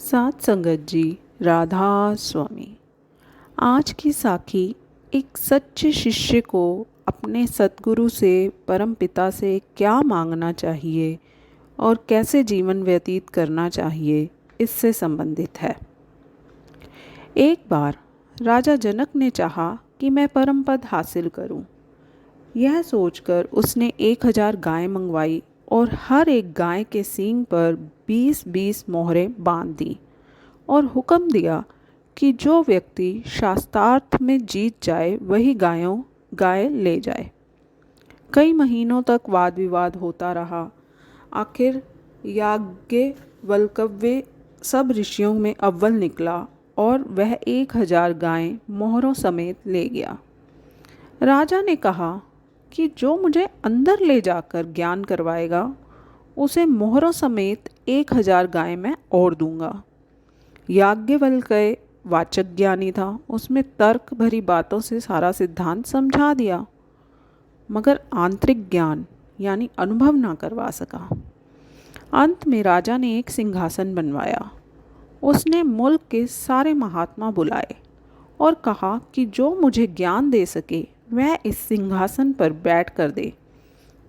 साथ संगत जी, राधा स्वामी। आज की साखी एक सच्चे शिष्य को अपने सद्गुरु से, परम पिता से क्या मांगना चाहिए और कैसे जीवन व्यतीत करना चाहिए, इससे संबंधित है। एक बार राजा जनक ने चाहा कि मैं परम पद हासिल करूं। यह सोचकर उसने 1000 गायें मंगवाई और हर एक गाय के सींग पर 20-20 मोहरें बांध दी और हुक्म दिया कि जो व्यक्ति शास्त्रार्थ में जीत जाए वही गाय ले जाए। कई महीनों तक वाद विवाद होता रहा। आखिर याज्ञवल्क्य सब ऋषियों में अव्वल निकला और वह 1000 गायें मोहरों समेत ले गया। राजा ने कहा कि जो मुझे अंदर ले जाकर ज्ञान करवाएगा उसे मोहरों समेत 1000 गायें मैं और दूंगा। याज्ञवल्क्य वाचक ज्ञानी था, उसमें तर्क भरी बातों से सारा सिद्धांत समझा दिया, मगर आंतरिक ज्ञान यानी अनुभव ना करवा सका। अंत में राजा ने एक सिंहासन बनवाया। उसने मुल्क के सारे महात्मा बुलाए और कहा कि जो मुझे ज्ञान दे सके वह इस सिंहासन पर बैठ कर दे,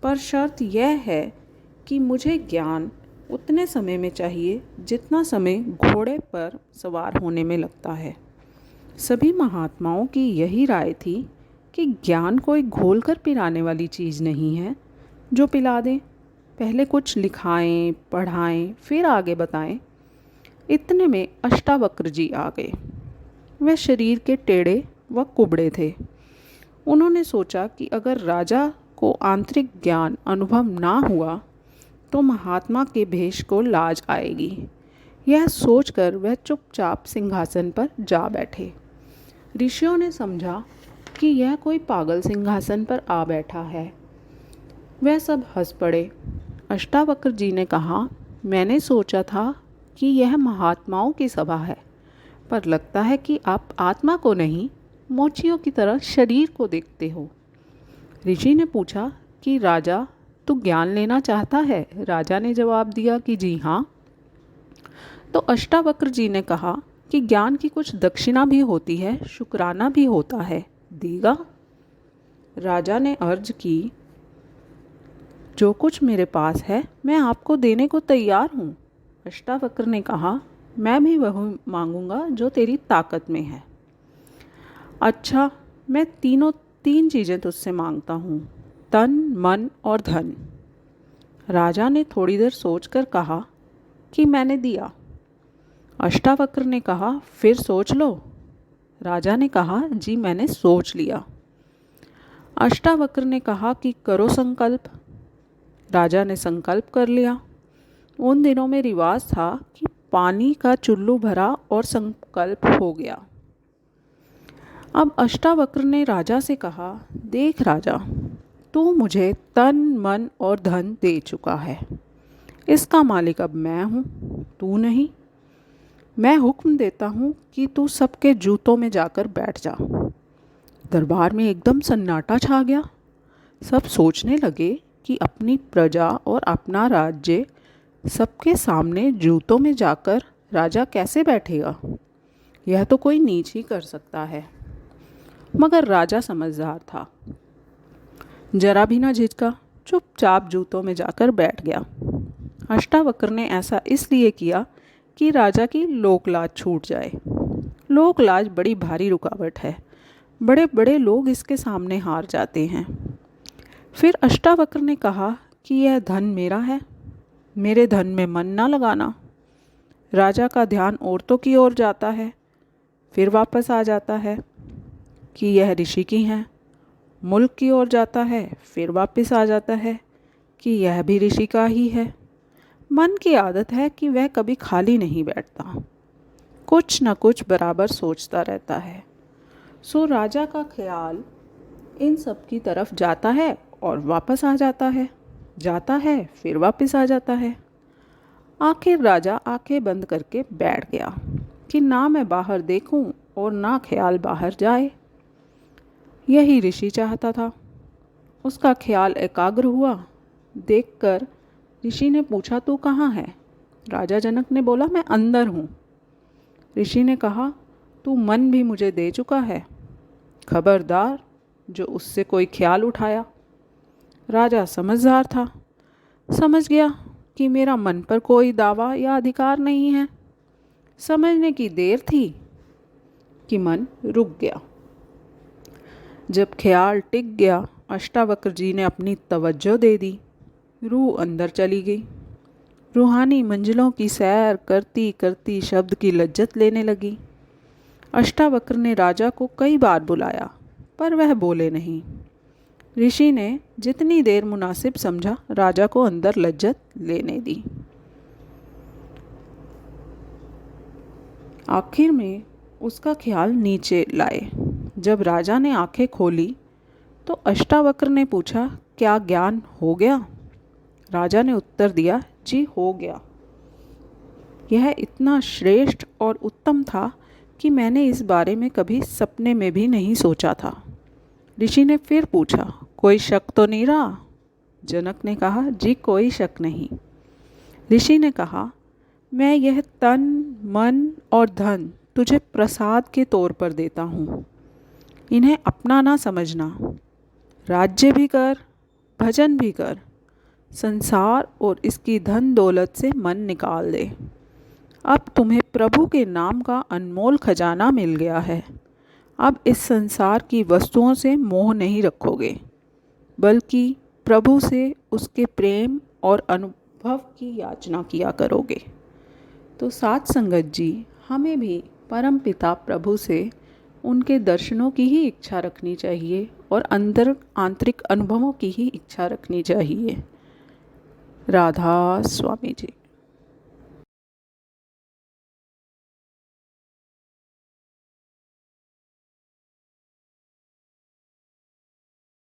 पर शर्त यह है कि मुझे ज्ञान उतने समय में चाहिए जितना समय घोड़े पर सवार होने में लगता है। सभी महात्माओं की यही राय थी कि ज्ञान कोई घोल कर पिलाने वाली चीज़ नहीं है जो पिला दें। पहले कुछ लिखाएं, पढ़ाएं, फिर आगे बताएं। इतने में अष्टावक्र जी आ गए। वे शरीर के टेढ़े व कुबड़े थे। उन्होंने सोचा कि अगर राजा को आंतरिक ज्ञान अनुभव ना हुआ तो महात्मा के भेष को लाज आएगी। यह सोचकर वह चुपचाप सिंहासन पर जा बैठे। ऋषियों ने समझा कि यह कोई पागल सिंहासन पर आ बैठा है। वह सब हंस पड़े। अष्टावक्र जी ने कहा, मैंने सोचा था कि यह महात्माओं की सभा है, पर लगता है कि आप आत्मा को नहीं, मोचियों की तरह शरीर को देखते हो। ऋषि ने पूछा कि राजा, तू ज्ञान लेना चाहता है? राजा ने जवाब दिया कि जी हाँ। तो अष्टावक्र जी ने कहा कि ज्ञान की कुछ दक्षिणा भी होती है, शुक्राना भी होता है, देगा? राजा ने अर्ज की, जो कुछ मेरे पास है मैं आपको देने को तैयार हूँ। अष्टावक्र ने कहा, मैं भी वही मांगूंगा जो तेरी ताकत में है। अच्छा, मैं तीन चीज़ें तुझसे मांगता हूँ, तन, मन और धन। राजा ने थोड़ी देर सोचकर कहा कि मैंने दिया। अष्टावक्र ने कहा, फिर सोच लो। राजा ने कहा, जी मैंने सोच लिया। अष्टावक्र ने कहा कि करो संकल्प। राजा ने संकल्प कर लिया। उन दिनों में रिवाज था कि पानी का चुल्लू भरा और संकल्प हो गया। अब अष्टावक्र ने राजा से कहा, देख राजा, तू मुझे तन, मन और धन दे चुका है। इसका मालिक अब मैं हूँ, तू नहीं। मैं हुक्म देता हूँ कि तू सबके जूतों में जाकर बैठ जा। दरबार में एकदम सन्नाटा छा गया। सब सोचने लगे कि अपनी प्रजा और अपना राज्य सबके सामने जूतों में जाकर राजा कैसे बैठेगा? यह तो कोई नीच ही कर सकता है। मगर राजा समझदार था, जरा भी ना झिझका, चुपचाप जूतों में जाकर बैठ गया। अष्टावक्र ने ऐसा इसलिए किया कि राजा की लोकलाज छूट जाए। लोकलाज बड़ी भारी रुकावट है, बड़े बड़े लोग इसके सामने हार जाते हैं। फिर अष्टावक्र ने कहा कि यह धन मेरा है, मेरे धन में मन ना लगाना। राजा का ध्यान औरतों की ओर जाता है, फिर वापस आ जाता है कि यह ऋषि की हैं। मुल्क की ओर जाता है, फिर वापस आ जाता है कि यह भी ऋषि का ही है। मन की आदत है कि वह कभी खाली नहीं बैठता, कुछ न कुछ बराबर सोचता रहता है। सो राजा का ख्याल इन सब की तरफ जाता है और वापस आ जाता है, जाता है फिर वापस आ जाता है। आखिर राजा आंखें बंद करके बैठ गया कि ना मैं बाहर देखूं और ना ख्याल बाहर जाए। यही ऋषि चाहता था। उसका ख्याल एकाग्र हुआ। देखकर ऋषि ने पूछा, तू कहाँ है? राजा जनक ने बोला, मैं अंदर हूँ। ऋषि ने कहा, तू मन भी मुझे दे चुका है, खबरदार जो उससे कोई ख्याल उठाया। राजा समझदार था, समझ गया कि मेरा मन पर कोई दावा या अधिकार नहीं है। समझने की देर थी कि मन रुक गया। जब ख्याल टिक गया, अष्टावक्र जी ने अपनी तवज्जो दे दी। रूह अंदर चली गई। रूहानी मंजिलों की सैर करती करती शब्द की लज्जत लेने लगी। अष्टावक्र ने राजा को कई बार बुलाया, पर वह बोले नहीं। ऋषि ने जितनी देर मुनासिब समझा राजा को अंदर लज्जत लेने दी। आखिर में उसका ख्याल नीचे लाए। जब राजा ने आंखें खोली तो अष्टावक्र ने पूछा, क्या ज्ञान हो गया? राजा ने उत्तर दिया, जी हो गया। यह इतना श्रेष्ठ और उत्तम था कि मैंने इस बारे में कभी सपने में भी नहीं सोचा था। ऋषि ने फिर पूछा, कोई शक तो नहीं रहा? जनक ने कहा, जी कोई शक नहीं। ऋषि ने कहा, मैं यह तन मन और धन तुझे प्रसाद के तौर पर देता हूँ। इन्हें अपना ना समझना। राज्य भी कर, भजन भी कर, संसार और इसकी धन दौलत से मन निकाल दे। अब तुम्हें प्रभु के नाम का अनमोल खजाना मिल गया है। अब इस संसार की वस्तुओं से मोह नहीं रखोगे, बल्कि प्रभु से उसके प्रेम और अनुभव की याचना किया करोगे। तो साथ संगत जी, हमें भी परम पिता प्रभु से उनके दर्शनों की ही इच्छा रखनी चाहिए और आंतरिक अनुभवों की ही इच्छा रखनी चाहिए। राधा स्वामी जी।